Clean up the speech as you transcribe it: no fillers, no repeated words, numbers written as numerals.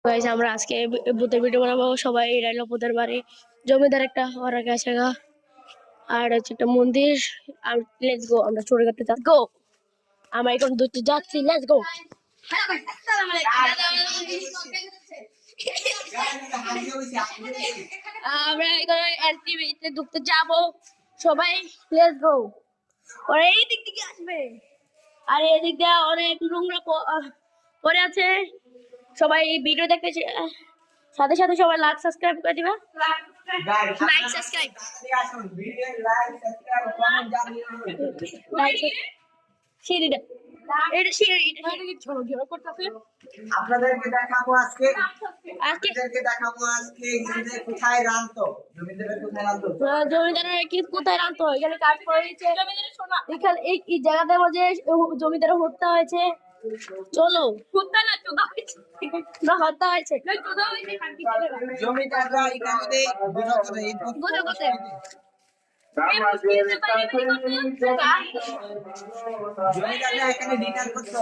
Guys আমরা আজকে ভূতের ভিডিও বানাবো। সবাই এরাইলো ভূতের বাড়ি, জমিদার একটা ওরা গেছে গা, আর হচ্ছে একটা মন্দির। আর লেটস গো, আমরা চোরে করতে গো। আমরা এখন দুটো যাচ্ছি, লেটস গো। আমরা এখন এনটিভিতে ঢুকতে যাবো সবাই, লেটস গো। ওরা এই দিক থেকে আসবে, আর এই দিক দিয়ে অনেক নোংরা পড়ে আছে। সবাই ভিডিও দেখতে সাথে সাথে সবাই লাইক সাবস্ক্রাইব করে দিবা। লাইক সাবস্ক্রাইব সিঁড়িটা, এটা সিঁড়ি, আপনাদেরকে দেখাবো আজকে কোথায় রাখতো জমিদারের কি কোথায় রাখতে হয়, এখানে কাজ করেছে। এখানে এই জায়গাটার মাঝে জমিদারের হত্যা হয়েছে। চলো, হত্যা না চোদা হয়েছে, না হত্যা হয়েছে, চোদা হয়েছে। জমিদাররা এখানে বুঝা করে জমিদাররা এখানে ডিনার করতো।